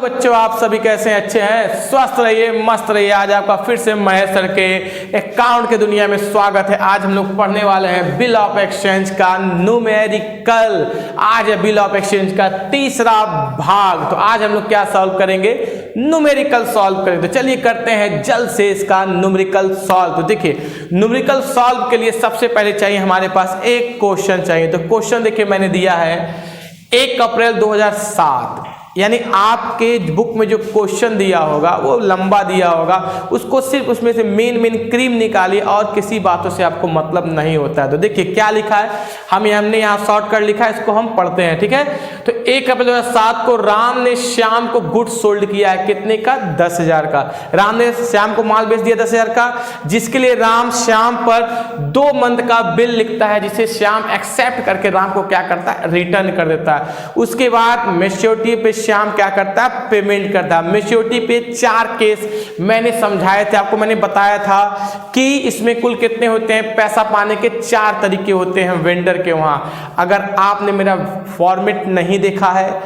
बच्चों, आप सभी कैसे हैं? अच्छे हैं? स्वस्थ रहिए, मस्त रहिए। आज आपका फिर से महेश सर के अकाउंट की दुनिया में स्वागत है। आज हम लोग पढ़ने वाले हैं बिल ऑफ एक्सचेंज का न्यूमेरिकल। आज है बिल ऑफ एक्सचेंज का तीसरा भाग। तो आज हम लोग क्या सॉल्व करेंगे? न्यूमेरिकल सॉल्व करेंगे। तो चलिए करते हैं जल्द से इसका न्यूमेरिकल सॉल्व। तो देखिए, न्यूमेरिकल सॉल्व के लिए सबसे पहले चाहिए हमारे पास एक क्वेश्चन चाहिए। तो क्वेश्चन देखिए मैंने दिया है 1 अप्रैल 2007, यानी आपके बुक में जो क्वेश्चन दिया होगा वो लंबा दिया होगा, उसको सिर्फ उसमें से मेन क्रीम निकालिए और किसी बातों से आपको मतलब नहीं होता है। तो देखिए क्या लिखा है, हमने यहाँ शॉर्टकट लिखा है, इसको हम पढ़ते हैं, ठीक है। तो 1 अप्रैल 2007 को राम ने श्याम को गुड्स सोल्ड किया है, कितने का? 10,000 का। राम ने श्याम को माल बेच दिया 10,000 का, जिसके लिए राम श्याम पर 2 मंथ का बिल लिखता है, जिसे श्याम एक्सेप्ट करके राम को क्या करता है? रिटर्न कर देता है। उसके बाद मैच्योरिटी पे श्याम क्या करता है? पेमेंट करता है। मैच्योरिटी पे 4 केस मैंने समझाए थे आपको। मैंने बताया था कि इसमें कुल कितने होते हैं? पैसा पाने के 4 तरीके होते हैं वेंडर के वहां। अगर आपने मेरा फॉर्मेट नहीं देखा है,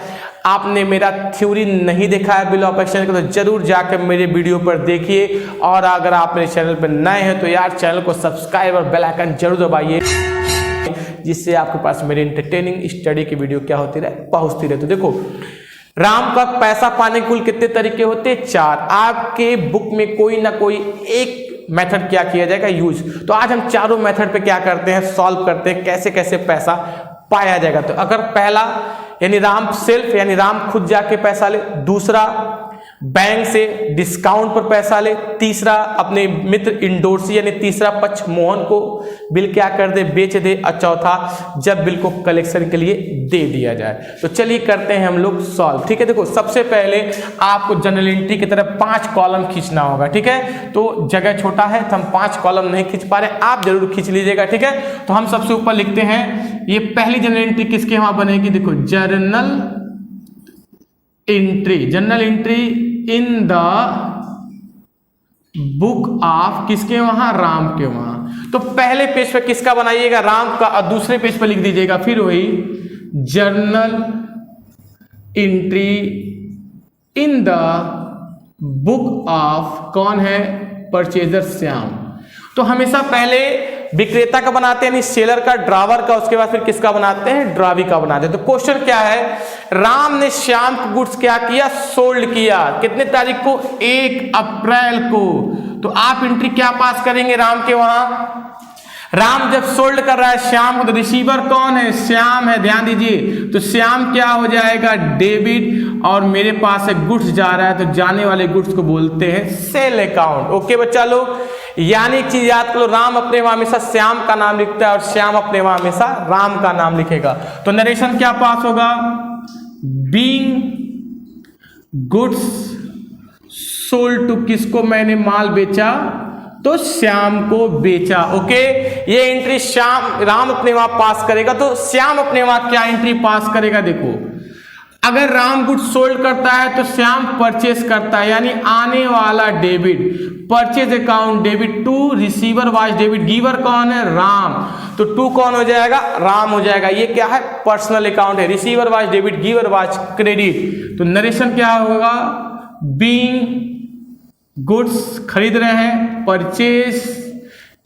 आपने मेरा थ्योरी नहीं देखा है बिल ऑफ एक्सचेंज का, तो जरूर जाकर मेरे वीडियो पर देखिए। और अगर आप मेरे चैनल पर नए हैं तो यार चैनल को सब्सक्राइब और बेल आइकन जरूर दबाइए, जिससे आपके पास मेरी इंटरटेनिंग स्टडी की वीडियो क्या होती रहे? पहुंचती रहे। तो देखो, राम का पैसा पाने के कुल कितने तरीके होते हैं? 4। आपके बुक में कोई ना कोई एक मेथड क्या किया जाएगा? यूज। तो आज हम चारों मेथड पे क्या करते हैं? सॉल्व करते हैं कैसे कैसे पैसा पाया जाएगा। तो अगर पहला यानी राम सेल्फ, यानी राम खुद जाके पैसा ले। दूसरा, बैंक से डिस्काउंट पर पैसा ले। तीसरा, अपने मित्र इंडोर्सी यानी तीसरा पक्ष मोहन को बिल क्या कर दे? बेच दे। और चौथा, जब बिल को कलेक्शन के लिए दे दिया जाए। तो चलिए करते हैं हम लोग सॉल्व, ठीक है। देखो, सबसे पहले आपको जनरल एंट्री की तरफ 5 कॉलम खींचना होगा, ठीक है। तो जगह छोटा है तो हम 5 कॉलम नहीं खींच पा रहे, आप जरूर खींच लीजिएगा, ठीक है। तो हम सबसे ऊपर लिखते हैं, ये पहली जनरल एंट्री किसके वहां बनेगी? देखो, journal entry in the book of, किसके वहां? राम के वहां। तो पहले पेज पे किसका बनाइएगा? राम का। और दूसरे पेज पे लिख दीजिएगा फिर वही journal entry in the book of, कौन है? परचेजर श्याम। तो हमेशा पहले विक्रेता का बनाते हैं, यानी सेलर का, ड्रावर का, उसके बाद फिर किसका बनाते हैं? ड्रावी का बनाते हैं। तो क्वेश्चन क्या है? राम ने श्याम को गुड्स क्या किया? सोल्ड किया। कितने तारीख को? 1 अप्रैल को। तो आप एंट्री क्या पास करेंगे राम के वहां? राम जब सोल्ड कर रहा है श्याम को, तो रिसीवर कौन है? श्याम है, ध्यान दीजिए। तो श्याम क्या हो जाएगा? डेबिट। और मेरे पास एक गुड्स जा रहा है, तो जाने वाले गुड्स को बोलते हैं सेल अकाउंट। ओके बच्चा लोग, यानी एक चीज याद करो, राम अपने वहां हमेशा श्याम का नाम लिखता है और श्याम अपने वहां हमेशा राम का नाम लिखेगा। तो नरेशन क्या पास होगा? बीइंग गुड्स सोल्ड टू, किसको मैंने माल बेचा? तो श्याम को बेचा। ओके, ये एंट्री राम अपने वहां पास करेगा। तो श्याम अपने वहां क्या एंट्री पास करेगा? देखो, अगर राम गुड्स सोल्ड करता है तो श्याम परचेस करता है, यानी आने वाला debit, purchase account debit to, receiver was debit, giver कौन है? राम। तो टू कौन हो जाएगा? राम हो जाएगा। ये क्या है? पर्सनल अकाउंट है। Receiver was debit, giver was credit. तो नरेशन क्या होगा? बीइंग गुड्स खरीद रहे हैं, परचेज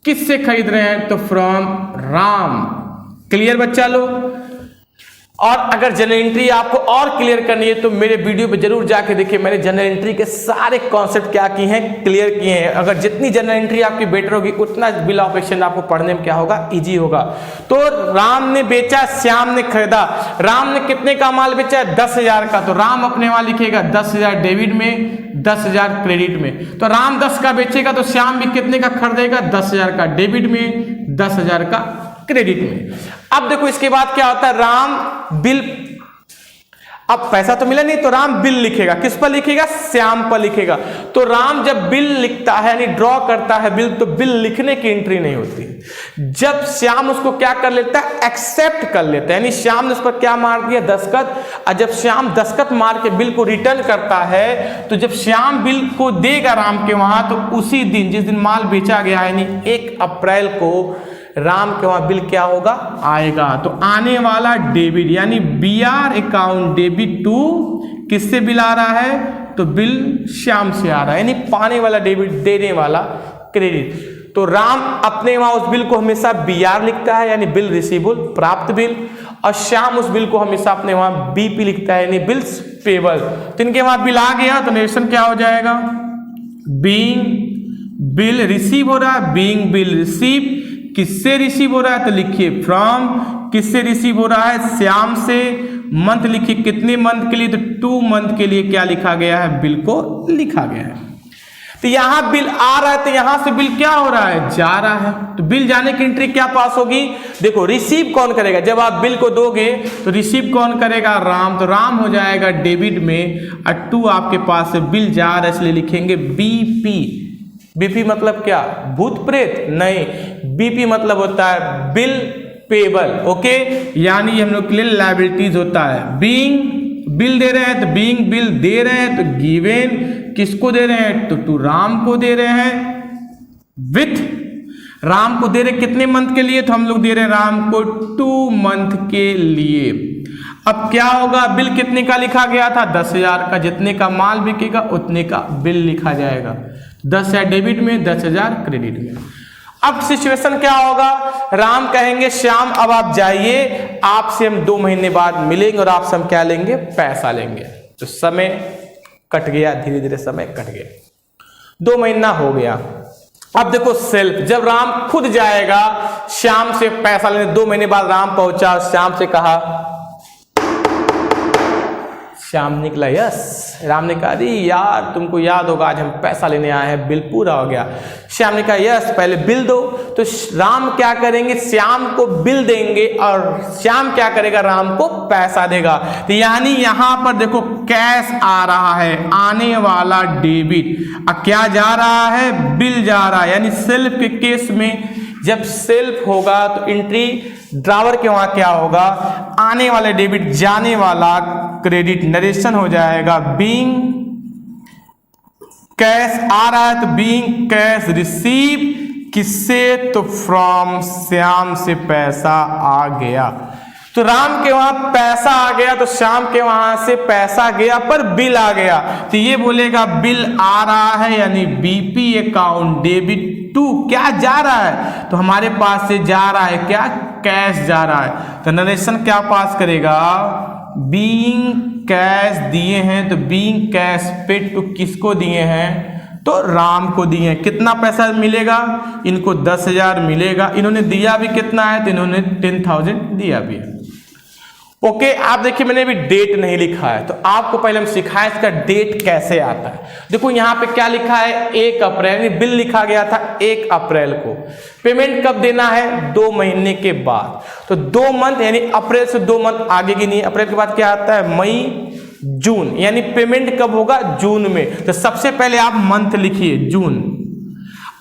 किससे खरीद रहे हैं? तो फ्रॉम राम। क्लियर बच्चा लोग? और अगर जनरल एंट्री आपको और क्लियर करनी है तो मेरे वीडियो पे जरूर जाके देखिए, मैंने जनरल एंट्री के सारे कॉन्सेप्ट क्या किए हैं? क्लियर किए हैं। अगर जितनी जनरल एंट्री आपकी बेटर होगी, उतना बिल ऑफ एक्सचेंज आपको पढ़ने में क्या होगा? इजी होगा। तो राम ने बेचा, श्याम ने खरीदा। राम ने कितने का माल बेचा? 10,000 का। तो राम अपने वहां लिखेगा 10,000 डेबिट में, 10,000 क्रेडिट में। तो राम 10 का बेचेगा तो श्याम भी कितने का खरीदेगा? 10,000 का डेबिट में, 10,000 का क्रेडिट में। अब देखो इसके बाद क्या होता है? राम बिल, अब पैसा तो मिला नहीं तो राम बिल लिखेगा। किस पर लिखेगा? श्याम पर लिखेगा। तो राम जब बिल लिखता है यानी ड्रॉ करता है बिल, तो बिल लिखने की एंट्री नहीं होती। जब श्याम उसको क्या कर लेता है? एक्सेप्ट कर लेता है, यानी श्याम ने उस पर क्या मार दिया? दस्तखत। और जब श्याम दस्तखत मार के बिल को रिटर्न करता है, तो जब श्याम बिल को देगा राम के वहां, तो उसी दिन जिस दिन माल बेचा गया यानी 1 अप्रैल को राम के वहां बिल क्या होगा, आएगा। तो आने वाला डेबिट यानी BR अकाउंट डेबिट टू किससे बिल आ रहा है, तो बिल श्याम से आ रहा है, यानी पाने वाला डेबिट, देने वाला क्रेडिट। तो राम अपने वहां उस बिल को हमेशा BR लिखता है यानी बिल रिसीवेबल, प्राप्त बिल, और श्याम उस बिल को हमेशा अपने वहां BP लिखता है यानी बिल्स पेबल। तो इनके वहां बिल आ गया तो नरेशन क्या हो जाएगा, बीइंग बिल रिसीव हो रहा है, बीइंग बिल रिसीव, किससे रिसीव हो रहा है तो लिखिए फ्रॉम, किससे रिसीव हो रहा है, श्याम से, मंथ लिखिए कितने मंथ के लिए, तो 2 मंथ के लिए क्या लिखा गया है, बिल को लिखा गया है। तो यहां बिल आ रहा है तो यहां से बिल क्या हो रहा है, जा रहा है, तो बिल जाने की एंट्री क्या पास होगी, देखो रिसीव कौन करेगा, जब आप बिल को दोगे तो रिसीव कौन करेगा, राम, तो राम हो जाएगा डेबिट में, और 2 आपके पास से बिल जा रहा है इसलिए लिखेंगे BP। BP मतलब क्या, भूत प्रेत, नहीं, BP मतलब होता है बिल पेबल, ओके, यानी हम लोग के लिए लायबिलिटीज होता है। बीइंग बिल दे रहे हैं तो बीइंग बिल दे रहे हैं तो गिवन किसको दे रहे हैं, तो टू राम को दे रहे हैं, विथ राम को दे रहे कितने मंथ के लिए, तो हम लोग दे रहे हैं राम को 2 मंथ के लिए। अब क्या होगा, बिल कितने का लिखा गया था, 10,000 का, जितने का माल बिकेगा उतने का बिल लिखा जाएगा, 10,000 डेबिट में, 10,000 क्रेडिट में। अब सिचुएशन क्या होगा, राम कहेंगे श्याम अब आप जाइए, आपसे हम 2 महीने बाद मिलेंगे और आपसे हम क्या लेंगे, पैसा लेंगे। तो समय कट गया, धीरे धीरे समय कट गया, 2 महीना हो गया। अब देखो सेल्फ, जब राम खुद जाएगा श्याम से पैसा लेने, 2 महीने बाद राम पहुंचा, श्याम से कहा, श्याम निकला यस, राम ने कहा अरे यार तुमको याद होगा आज हम पैसा लेने आए हैं, बिल पूरा हो गया। श्याम ने कहा यस पहले बिल दो। तो राम क्या करेंगे, श्याम को बिल देंगे और श्याम क्या करेगा, राम को पैसा देगा। तो यानी यहां पर देखो कैश आ रहा है, आने वाला डेबिट, अब क्या जा रहा है, बिल जा रहा है। यानी सेल्फ के केस में जब सेल्फ होगा तो एंट्री ड्रावर के वहां क्या होगा, आने वाले डेबिट जाने वाला क्रेडिट, नरेशन हो जाएगा बीइंग कैश आ रहा है तो बीइंग कैश रिसीव, किससे, तो फ्रॉम श्याम से पैसा आ गया। तो राम के वहां पैसा आ गया तो श्याम के वहां से पैसा गया पर बिल आ गया, तो ये बोलेगा बिल आ रहा है यानी BP अकाउंट डेबिट टू क्या जा रहा है, तो हमारे पास से जा रहा है क्या, कैश जा रहा है। तो नरेशन क्या पास करेगा, बीइंग कैश दिए हैं तो बीइंग कैश पेड टू किसको दिए हैं, तो राम को दिए हैं। कितना पैसा मिलेगा, इनको 10,000 मिलेगा, इन्होंने दिया भी कितना है, तो इन्होंने 10,000 दिया भी है। ओके, आप देखिए मैंने अभी डेट नहीं लिखा है, तो आपको पहले हम सिखाएं इसका डेट कैसे आता है। देखो यहाँ पे क्या लिखा है, 1 अप्रैल, यानी बिल लिखा गया था 1 अप्रैल को, पेमेंट कब देना है, 2 महीने के बाद। तो 2 मंथ यानी अप्रैल से 2 मंथ आगे की नहीं, अप्रैल के बाद क्या आता है, मई जून, यानी पेमेंट कब होगा, जून में। तो सबसे पहले आप मंथ लिखिए जून।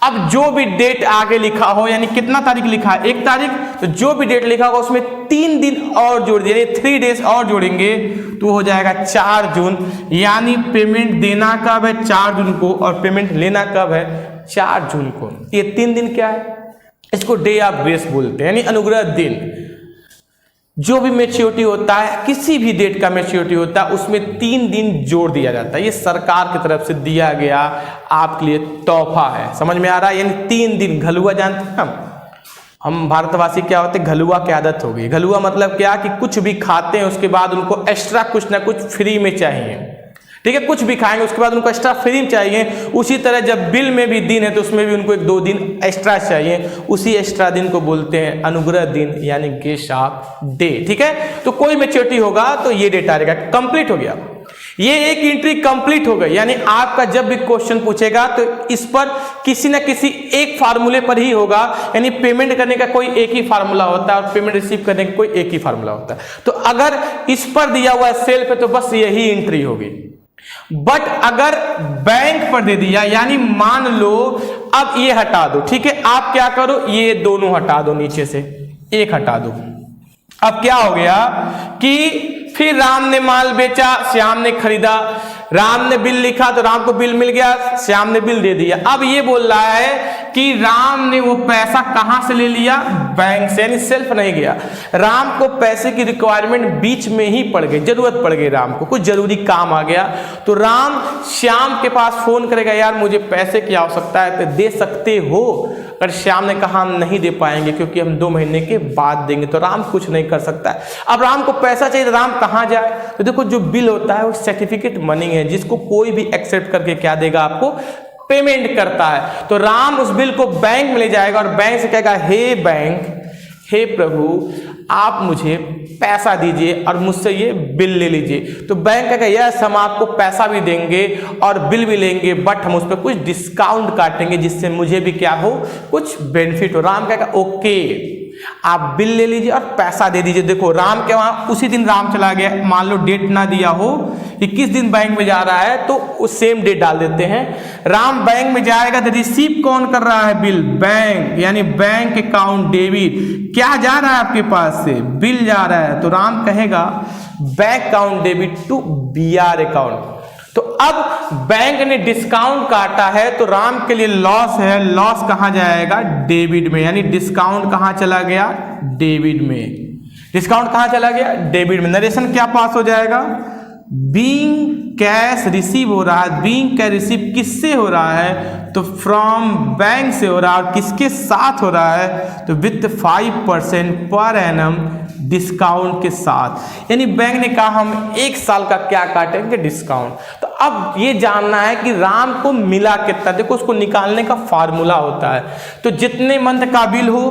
अब जो भी डेट आगे लिखा हो, यानी कितना तारीख लिखा है, 1 तारीख, तो जो भी डेट लिखा होगा उसमें 3 दिन और जोड़ दिए, 3 डेज और जोड़ेंगे तो हो जाएगा 4 जून। यानी पेमेंट देना कब है, 4 जून को, और पेमेंट लेना कब है, 4 जून को। ये 3 दिन क्या है, इसको डे ऑफ ग्रेस बोलते हैं, यानी अनुग्रह दिन। जो भी मैच्योरिटी होता है, किसी भी डेट का मैच्योरिटी होता है, उसमें 3 दिन जोड़ दिया जाता है। ये सरकार की तरफ से दिया गया आपके लिए तोहफा है, समझ में आ रहा है। यानी 3 दिन, घलुआ जानते हैं हम भारतवासी क्या होते हैं, घलुआ की आदत हो गई। घलुआ मतलब क्या कि कुछ भी खाते हैं उसके बाद उनको एक्स्ट्रा कुछ ना कुछ फ्री में चाहिए, ठीक है, कुछ भी खाएंगे उसके बाद उनको एक्स्ट्रा फ्री में चाहिए। उसी तरह जब बिल में भी दिन है तो उसमें भी उनको 1-2 दिन एक्स्ट्रा चाहिए, उसी एक्स्ट्रा दिन को बोलते हैं अनुग्रह दिन, यानी ग्रेस ऑफ डे, ठीक है। तो कोई मैच्योरिटी होगा तो ये डेट आएगा, कंप्लीट हो गया, ये एक एंट्री कंप्लीट हो गई। यानी आपका जब भी क्वेश्चन पूछेगा तो इस पर किसी न किसी एक फार्मूले पर ही होगा, यानी पेमेंट करने का कोई एक ही फार्मूला होता है और पेमेंट रिसीव करने का कोई एक ही फार्मूला होता है। तो अगर इस पर दिया हुआ है सेल्फ है तो बस यही एंट्री होगी। बट अगर बैंक पर दे दिया, यानी मान लो अब ये हटा दो, ठीक है, आप क्या करो, ये दोनों हटा दो, नीचे से एक हटा दो। अब क्या हो गया कि फिर राम ने माल बेचा, श्याम ने खरीदा, राम ने बिल लिखा तो राम को बिल मिल गया, श्याम ने बिल दे दिया। अब ये बोल रहा है कि राम ने वो पैसा कहां से ले लिया, बैंक से, यानी सेल्फ नहीं गया। राम को पैसे की रिक्वायरमेंट बीच में ही पड़ गई, जरूरत पड़ गई राम को, कुछ जरूरी काम आ गया तो राम श्याम के पास फोन करेगा, यार मुझे पैसे की आवश्यकता है, तो दे सकते हो? अगर श्याम ने कहा हम नहीं दे पाएंगे क्योंकि हम 2 महीने के बाद देंगे, तो राम कुछ नहीं कर सकता है। अब राम को पैसा चाहिए तो राम कहां जाए? तो देखो जो बिल होता है वो सर्टिफिकेट मनी है, जिसको कोई भी एक्सेप्ट करके क्या देगा, आपको पेमेंट करता है। तो राम उस बिल को बैंक में ले जाएगा और बैंक से कहेगा, हे बैंक, हे प्रभु आप मुझे पैसा दीजिए और मुझसे ये बिल ले लीजिए। तो बैंक कहेगा, यस हम आपको पैसा भी देंगे और बिल भी लेंगे, बट हम उस पर कुछ डिस्काउंट काटेंगे जिससे मुझे भी क्या हो, कुछ बेनिफिट हो। राम कहेगा ओके, आप बिल ले लीजिए और पैसा दे दीजिए। देखो राम के वहां उसी दिन राम चला गया, मान लो डेट ना दिया हो कि किस दिन बैंक में जा रहा है, तो उस सेम डेट डाल देते हैं। राम बैंक में जाएगा तो रिसीव कौन कर रहा है बिल, बैंक, यानी बैंक अकाउंट डेबिट। क्या जा रहा है आपके पास से, बिल जा रहा है, तो राम कहेगा bank account debit to BR account. तो अब बैंक ने डिस्काउंट काटा है तो राम के लिए लॉस है, लॉस कहां जाएगा, डेबिट में, यानी डिस्काउंट कहां चला गया, डेबिट में। डिस्काउंट कहां चला गया, डेबिट में। नरेशन क्या पास हो जाएगा, बीइंग कैश रिसीव हो रहा है। बीइंग कैश रिसीव किससे हो रहा है, तो फ्रॉम बैंक से हो रहा है, और किसके साथ हो रहा है, तो विथ 5% पर एनम डिस्काउंट के साथ। यानी बैंक ने कहा हम 1 साल का क्या काटेंगे, डिस्काउंट। तो अब ये जानना है कि राम को मिला कितना। देखो उसको निकालने का फार्मूला होता है, तो जितने मंथ का बिल हो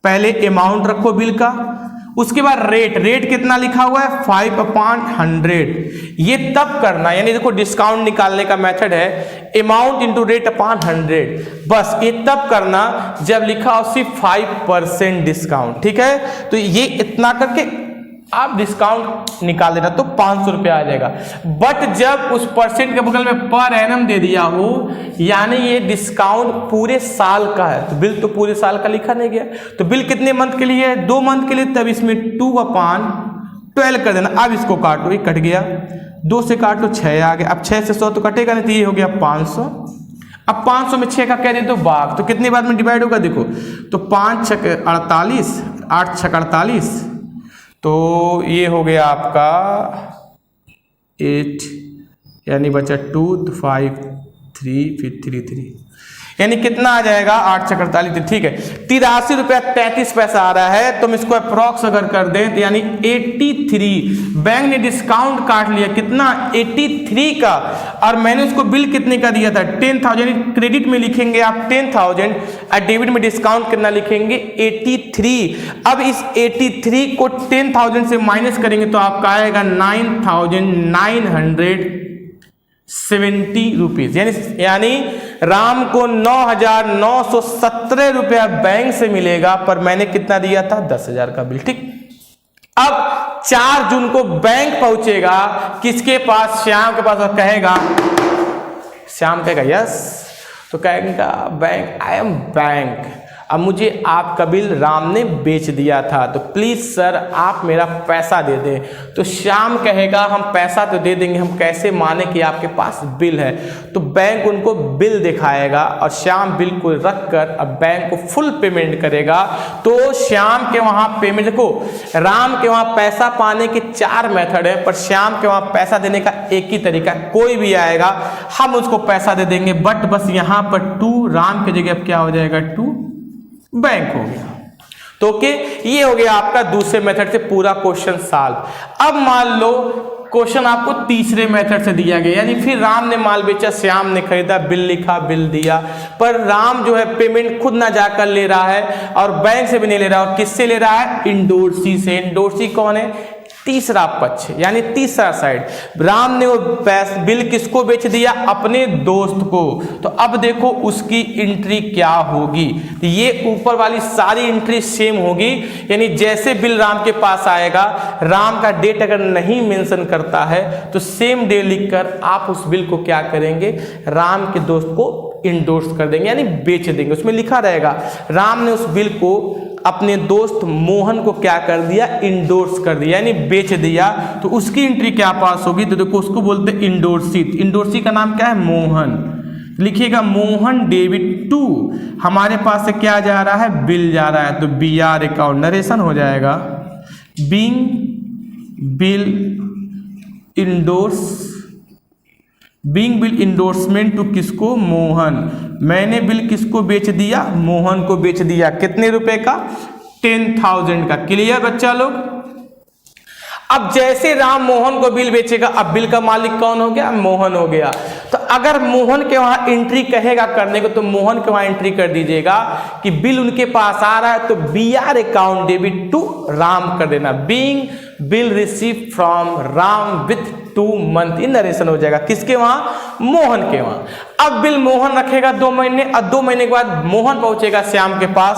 पहले अमाउंट रखो बिल का, उसके बाद रेट, रेट कितना लिखा हुआ है 5/100। ये तब करना, यानी देखो डिस्काउंट निकालने का मेथड है अमाउंट इंटू रेट अपॉन 100। बस ये तब करना जब लिखा हो सिर्फ 5% डिस्काउंट, ठीक है। तो ये इतना करके आप डिस्काउंट निकाल देना तो 500 रुपया आ जाएगा। बट जब उस परसेंट के बगल में पर एनम दे दिया हो, यानी ये डिस्काउंट पूरे साल का है, तो बिल तो पूरे साल का लिखा नहीं गया। तो बिल कितने मंथ के लिए है, 2 मंथ के लिए, तब इसमें 2/12 कर देना। अब इसको काटो, ये कट गया, 2 से काटो 6 आ गया। अब 6 से 100 तो कटेगा नहीं, तो ये हो गया 500। अब 500 में 6 का कह दे तो भाग, तो कितनी बार में डिवाइड होगा, देखो तो 5 6 48, 8 6 48, तो ये हो गया आपका 8, यानी बचा 2 तो 5 3 फिर 3 3, यानी कितना आ जाएगा 8 6 48, ठीक है 83 रुपया 33 पैसा आ रहा है। तो हम इसको अप्रॉक्स अगर कर दें तो यानी 83। बैंक ने डिस्काउंट काट लिया कितना, 83 का, और मैंने उसको बिल कितने का दिया था 10,000। क्रेडिट में लिखेंगे आप 10,000 और डेबिट में डिस्काउंट कितना लिखेंगे 83। अब इस 83 को 10,000 से माइनस करेंगे तो आपका आएगा 9,970 रुपीज, यानी राम को 9,917 रुपया बैंक से मिलेगा, पर मैंने कितना दिया था 10,000 का बिल, ठीक। अब 4 जून को बैंक पहुंचेगा किसके पास, श्याम के पास, और कहेगा, श्याम कहेगा यस, तो कहेगा बैंक, आई एम बैंक, अब मुझे आपका बिल राम ने बेच दिया था, तो प्लीज सर आप मेरा पैसा दे दें। तो श्याम कहेगा हम पैसा तो दे देंगे, हम कैसे माने कि आपके पास बिल है। तो बैंक उनको बिल दिखाएगा और श्याम बिल को रखकर अब बैंक को फुल पेमेंट करेगा। तो श्याम के वहां पेमेंट, देखो राम के वहां पैसा पाने के 4 मेथड है, पर श्याम के वहां पैसा देने का एक ही तरीका, कोई भी आएगा हम उसको पैसा दे देंगे, बट बस यहां पर 2 राम की जगह अब क्या हो जाएगा 2 बैंक हो गया। तो ओके, ये हो गया आपका दूसरे मेथड से पूरा क्वेश्चन सॉल्व। अब मान लो क्वेश्चन आपको तीसरे मेथड से दिया गया, यानी फिर राम ने माल बेचा, श्याम ने खरीदा, बिल लिखा, बिल दिया, पर राम जो है पेमेंट खुद ना जाकर ले रहा है और बैंक से भी नहीं ले रहा, और किससे ले रहा है, इंडोर्सी से। इंडोर्सी कौन है, तीसरा पक्ष, यानी तीसरा साइड। राम ने वो बिल किसको बेच दिया, अपने दोस्त को। तो अब देखो उसकी एंट्री क्या होगी, तो ये ऊपर वाली सारी एंट्री सेम होगी, यानी जैसे बिल राम के पास आएगा, राम का डेट अगर नहीं मेंशन करता है तो सेम डे लिखकर आप उस बिल को क्या करेंगे, राम के दोस्त को इंडोर्स कर देंगे यानी बेच देंगे। उसमें लिखा रहेगा राम ने उस बिल को अपने दोस्त मोहन को क्या कर दिया, इंडोर्स कर दिया यानी बेच दिया। तो उसकी एंट्री क्या पास होगी, तो देखो उसको बोलते हैं इंडोर्सित। इंडोर्सी का नाम क्या है, मोहन। लिखिएगा मोहन डेबिट टू, हमारे पास से क्या जा रहा है, बिल जा रहा है, तो BR अकाउंट नरेशन हो जाएगा being bill endorse, being bill endorsement to किसको, मोहन। मैंने बिल किसको बेच दिया, मोहन को बेच दिया। कितने रुपए का, 10,000 का। क्लियर बच्चा लोग। अब जैसे राम मोहन को बिल बेचेगा, अब बिल का मालिक कौन हो गया, मोहन हो गया। तो अगर मोहन के वहां एंट्री कहेगा करने को, तो मोहन के वहां एंट्री कर दीजिएगा कि बिल उनके पास आ रहा है, तो BR account debit to Ram कर देना। Being bill receive from Ram with 2 month, in narration हो जाएगा किसके वहां, मोहन के वहां। अब बिल मोहन रखेगा 2 महीने, और 2 महीने के बाद मोहन पहुंचेगा श्याम के पास।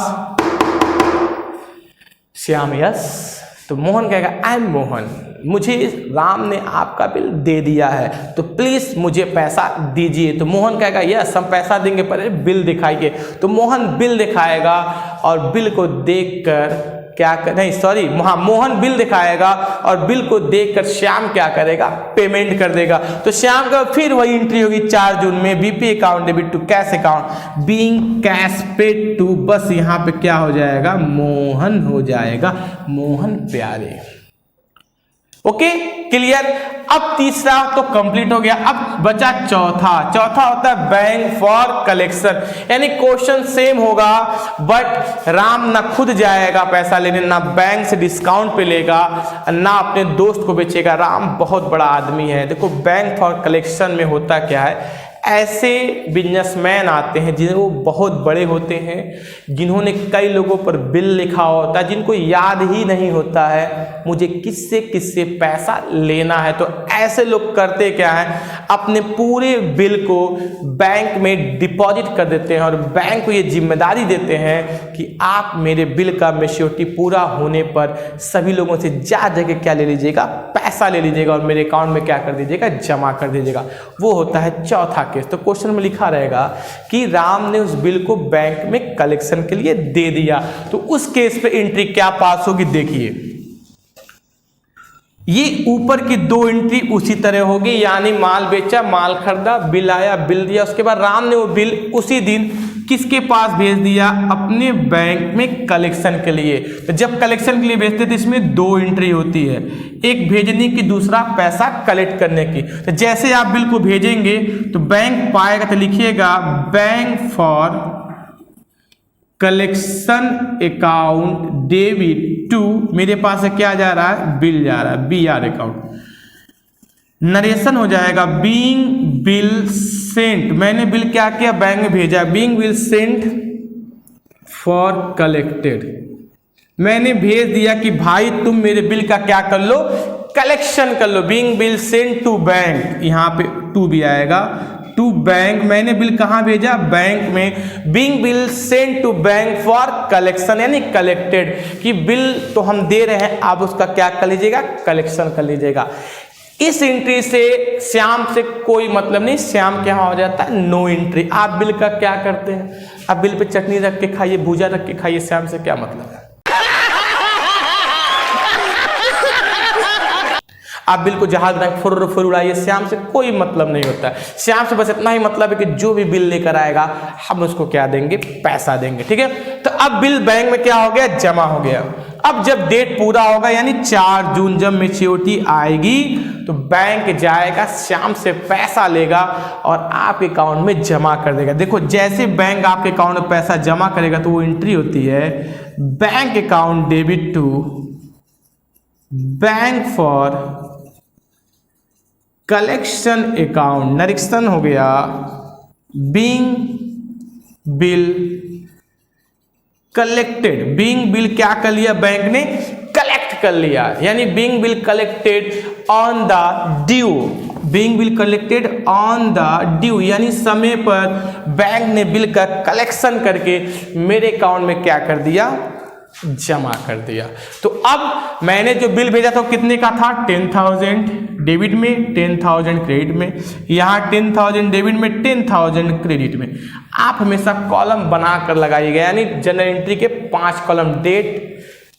श्याम यस, तो मोहन कहेगा आई एम मोहन, मुझे राम ने आपका बिल दे दिया है, तो प्लीज मुझे पैसा दीजिए। तो मोहन कहेगा यस हम पैसा देंगे, पर बिल दिखाइए। तो मोहन बिल दिखाएगा और बिल को देखकर क्या कर, नहीं सॉरी, हाँ मोहन बिल दिखाएगा और बिल को देखकर श्याम क्या करेगा, पेमेंट कर देगा। तो श्याम का फिर वही एंट्री होगी 4 जून में, BP account debit to cash account being cash paid to, बस यहाँ पे क्या हो जाएगा, मोहन हो जाएगा, मोहन प्यारे। Okay clear. अब तीसरा तो कंप्लीट हो गया, अब बचा चौथा। चौथा होता है बैंक फॉर कलेक्शन, यानी क्वेश्चन सेम होगा बट राम ना खुद जाएगा पैसा लेने, ना बैंक से डिस्काउंट पे लेगा, ना अपने दोस्त को बेचेगा। राम बहुत बड़ा आदमी है। देखो बैंक फॉर कलेक्शन में होता क्या है, ऐसे बिजनेसमैन आते हैं जिन्हें वो बहुत बड़े होते हैं, जिन्होंने कई लोगों पर बिल लिखा होता है, जिनको याद ही नहीं होता है मुझे किससे किससे पैसा लेना है। तो ऐसे लोग करते क्या है, अपने पूरे बिल को बैंक में डिपॉजिट कर देते हैं और बैंक को ये जिम्मेदारी देते हैं कि आप मेरे बिल का मैच्योरिटी पूरा होने पर सभी लोगों से जा के क्या ले लीजिएगा, पैसा ले लीजिएगा और मेरे अकाउंट में क्या कर दीजिएगा, जमा कर दीजिएगा। वो होता है चौथा केस। तो क्वेश्चन में लिखा रहेगा कि राम ने उस बिल को बैंक में कलेक्शन के लिए दे दिया, तो उस केस पे एंट्री क्या पास होगी, देखिए ये ऊपर की 2 एंट्री उसी तरह होगी, यानी माल बेचा, माल खरीदा, बिल आया, बिल दिया। उसके बाद राम ने वो बिल उसी दिन किसके पास भेज दिया, अपने बैंक में कलेक्शन के लिए। तो जब कलेक्शन के लिए भेजते थे इसमें 2 एंट्री होती है, एक भेजने की, दूसरा पैसा कलेक्ट करने की। तो जैसे आप बिल को भेजेंगे तो बैंक पाएगा, तो लिखिएगा bank for collection account debit to, मेरे पास से क्या जा रहा है, बिल जा रहा है, BR अकाउंट। नरेशन हो जाएगा बीइंग बिल सेंट, मैंने बिल क्या किया, बैंक में भेजा, being bill sent for collected, मैंने भेज दिया कि भाई तुम मेरे बिल का क्या कर लो, कलेक्शन कर लो। Being bill sent to bank, यहाँ पे टू भी आएगा, टू बैंक, मैंने बिल कहाँ भेजा, बैंक में। Being bill sent to bank for collection, यानी कलेक्टेड, कि बिल तो हम दे रहे हैं, आप उसका क्या कर लीजिएगा, कलेक्शन कर लीजिएगा। इस एंट्री से श्याम से कोई मतलब नहीं, श्याम के यहाँ हो जाता है नो एंट्री। आप बिल का क्या करते हैं, आप बिल पे चटनी रख के खाइए, भूजा रख के खाइए, श्याम से क्या मतलब है। आप बिल को जहाज बना फुर फुर उड़ाइए, श्याम से कोई मतलब नहीं होता है। श्याम से बस इतना ही मतलब है कि जो भी बिल लेकर आएगा हम उसको क्या देंगे, पैसा देंगे। ठीक है, तो अब बिल बैंक में क्या हो गया, जमा हो गया। अब जब डेट पूरा होगा यानी 4 जून जब मैच्योरिटी आएगी, तो बैंक जाएगा, श्याम से पैसा लेगा और आपके अकाउंट में जमा कर देगा। देखो जैसे बैंक आपके अकाउंट में पैसा जमा करेगा तो वो एंट्री होती है bank account debit to bank for collection account, narration हो गया being bill collected. Being bill क्या कर लिया, बैंक ने कलेक्ट कर लिया, यानी being bill collected on the due, being bill collected on the due, यानी समय पर बैंक ने बिल का कलेक्शन करके मेरे अकाउंट में क्या कर दिया, जमा कर दिया। तो अब मैंने जो बिल भेजा था कितने का था, 10,000 डेबिट में, 10,000 क्रेडिट में, यहाँ 10,000 डेबिट में, 10,000 क्रेडिट में। आप हमेशा कॉलम बनाकर लगाइएगा, यानी जनरल एंट्री के 5 column, date,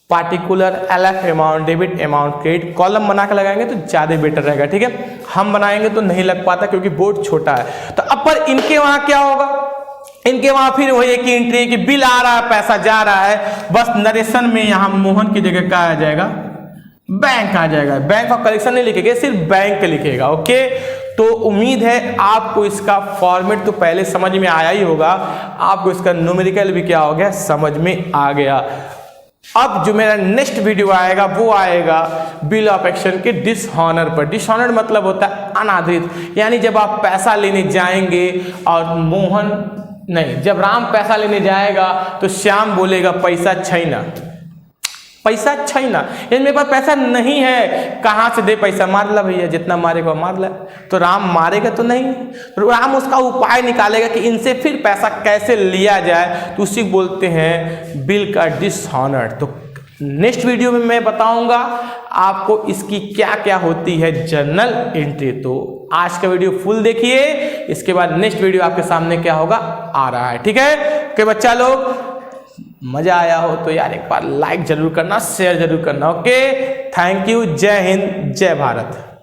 particular, LF amount, debit amount, credit, column बना के लगाएंगे तो ज़्यादा बेटर रहेगा। ठीक है, हम बनाएंगे तो नहीं लग पाता क्योंकि बोर्ड छोटा है। तो अब पर इनके वहाँ क्या होगा, इनके वहाँ फिर वही एक एंट्री है कि बिल आ रहा है, पैसा जा रहा है, बस नरेशन में यहाँ मोहन की जगह क्या आ जाएगा, बैंक आ जाएगा। बैंक ऑफ कलेक्शन नहीं लिखेगा, सिर्फ बैंक लिखेगा। ओके, तो उम्मीद है आपको इसका फॉर्मेट तो पहले समझ में आया ही होगा, आपको इसका न्यूमेरिकल भी क्या हो गया, समझ में आ गया। अब जो मेरा नेक्स्ट वीडियो आएगा वो आएगा बिल ऑफ एक्सचेंज के डिसऑनर पर। डिसऑनर मतलब होता है अनादृत, यानी जब आप पैसा लेने जाएंगे और मोहन नहीं, जब राम पैसा लेने जाएगा तो श्याम बोलेगा पैसा छैना, पैसा छैना, यानी मेरे पास पैसा नहीं है, कहाँ से दे पैसा, मार ला भैया, जितना मारेगा मार ला। तो राम मारेगा तो नहीं, राम उसका उपाय निकालेगा कि इनसे फिर पैसा कैसे लिया जाए, तो उसी बोलते हैं बिल का डिसऑनर। तो नेक्स्ट वीडियो में मैं बताऊंगा आपको इसकी क्या क्या होती है जर्नल एंट्री। तो आज का वीडियो फुल देखिए, इसके बाद नेक्स्ट वीडियो आपके सामने क्या होगा आ रहा है। ठीक है, ओके बच्चा लोग, मजा आया हो तो यार एक बार लाइक जरूर करना, शेयर जरूर करना। ओके, थैंक यू, जय हिंद, जय भारत।